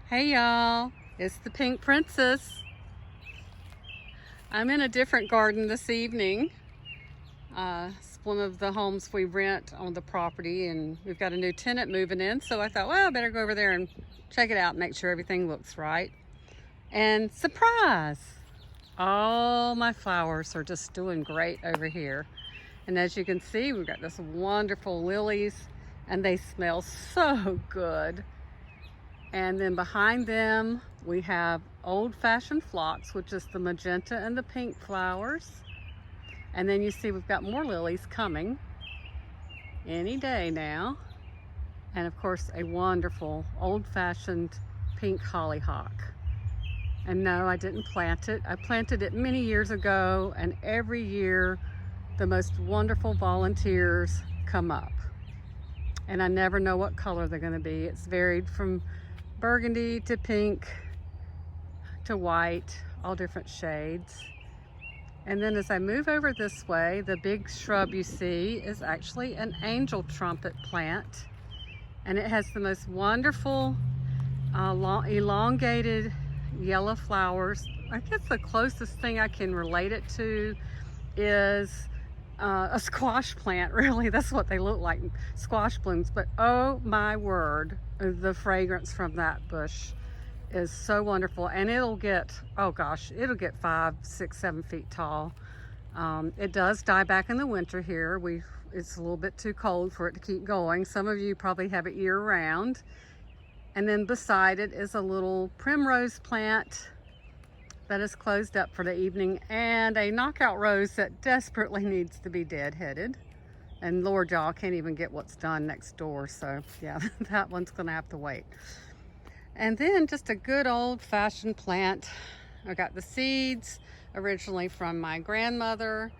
Hey y'all, it's the Pink Princess. I'm in a different garden this evening. It's one of the homes we rent on the property, and we've got a new tenant moving in, so I thought, well, I better go over there and check it out and make sure everything looks right. And surprise! All my flowers are just doing great over here. And as you can see, we've got this wonderful lilies, and they smell so good. And then behind them, we have old-fashioned phlox, which is the magenta and the pink flowers. And then you see we've got more lilies coming any day now. And of course, a wonderful old-fashioned pink hollyhock. And no, I didn't plant it. I planted it many years ago, and every year the most wonderful volunteers come up. And I never know what color they're gonna be. It's varied from burgundy to pink to white, all different shades. And then as I move over this way, the big shrub you see is actually an angel trumpet plant. And it has the most wonderful elongated yellow flowers. I guess the closest thing I can relate it to is a squash plant, really. That's what they look like, squash blooms. But oh my word, the fragrance from that bush is so wonderful. And it'll get, oh gosh, it'll get 5, 6, 7 feet tall. It does die back in the winter here. It's a little bit too cold for it to keep going. Some of you probably have it year round. And then beside it is a little primrose plant that is closed up for the evening, and a knockout rose that desperately needs to be deadheaded. And Lord, y'all can't even get what's done next door, so yeah, that one's gonna have to wait. And then just a good old-fashioned plant. I got the seeds originally from my grandmother,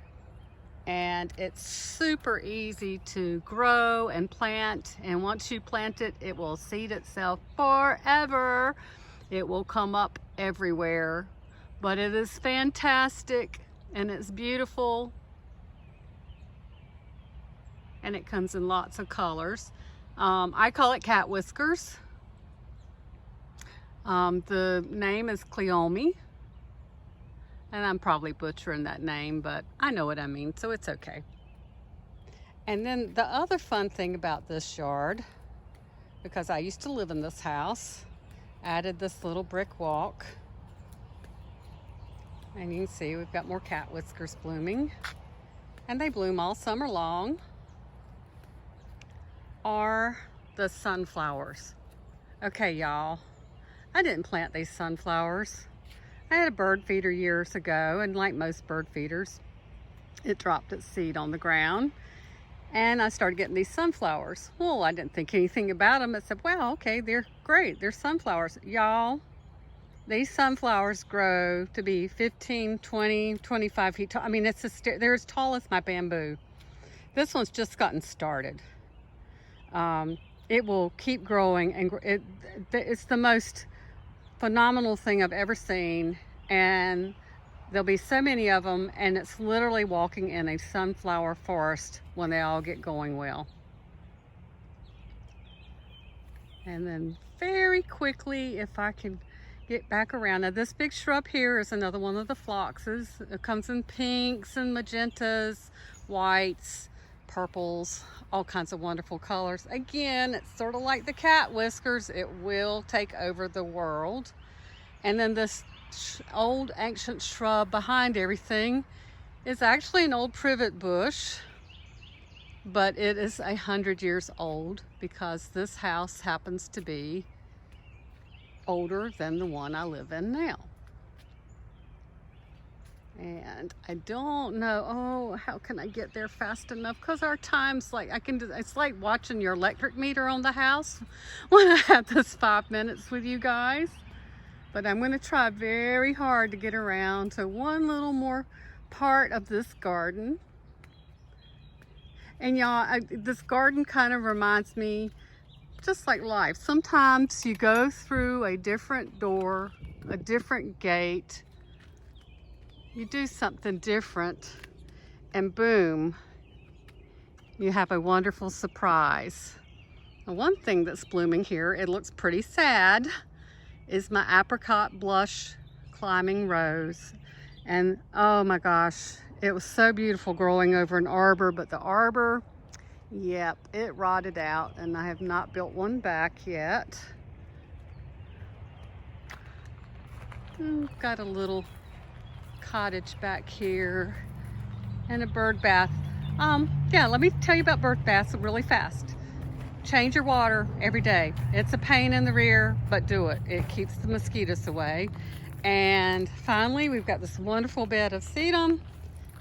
and it's super easy to grow and plant. And once you plant it, it will seed itself forever. It will come up everywhere. But it is fantastic, and it's beautiful, and it comes in lots of colors. I call it cat whiskers. The name is Cleome, and I'm probably butchering that name, but I know what I mean, so it's okay. And then the other fun thing about this yard, because I used to live in this house, added this little brick walk. And you can see we've got more cat whiskers blooming, and they bloom all summer long, are the sunflowers. Okay, y'all, I didn't plant these sunflowers. I had a bird feeder years ago, and like most bird feeders, it dropped its seed on the ground, and I started getting these sunflowers. Well, I didn't think anything about them. I said, wow, okay, they're great. They're sunflowers. Y'all, these sunflowers grow to be 15, 20, 25 feet tall. I mean, they're as tall as my bamboo. This one's just gotten started. It will keep growing, and it's the most phenomenal thing I've ever seen. And there'll be so many of them, and it's literally walking in a sunflower forest when they all get going well. And then very quickly, if I can get back around. Now this big shrub here is another one of the phloxes. It comes in pinks and magentas, whites, purples, all kinds of wonderful colors. Again, it's sort of like the cat whiskers. It will take over the world. And then this old ancient shrub behind everything is actually an old privet bush, but it is 100 years old because this house happens to be older than the one I live in now. And I don't know, oh, how can I get there fast enough? Because our time's like, it's like watching your electric meter on the house when I have this 5 minutes with you guys. But I'm going to try very hard to get around to one little more part of this garden. And y'all, this garden kind of reminds me, just like life. Sometimes you go through a different door, a different gate, you do something different, and boom, you have a wonderful surprise. Now, one thing that's blooming here, it looks pretty sad, is my apricot blush climbing rose. And oh my gosh, it was so beautiful growing over an arbor, but the arbor, yep, it rotted out and I have not built one back yet. Ooh, got a little cottage back here and a bird bath. Yeah, let me tell you about bird baths really fast. Change your water every day. It's a pain in the rear, but do it. It keeps the mosquitoes away. And finally, we've got this wonderful bed of sedum.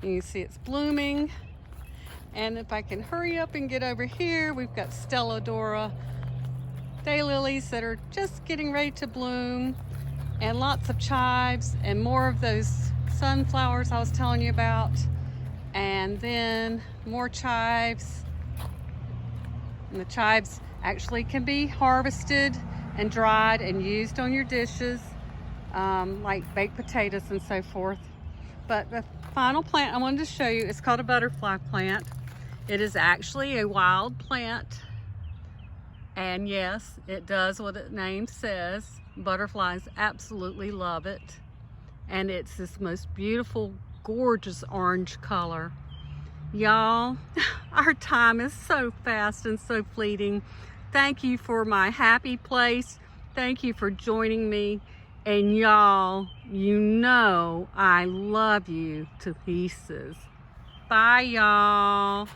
You can see it's blooming. And if I can hurry up and get over here, we've got Stellodora daylilies that are just getting ready to bloom, and lots of chives and more of those sunflowers I was telling you about. And then more chives. And the chives actually can be harvested and dried and used on your dishes, like baked potatoes and so forth. But the final plant I wanted to show you is called a butterfly plant. It is actually a wild plant. And yes, it does what its name says. Butterflies absolutely love it. And it's this most beautiful, gorgeous orange color. Y'all, our time is so fast and so fleeting. Thank you for my happy place. Thank you for joining me. And y'all, you know I love you to pieces. Bye, y'all.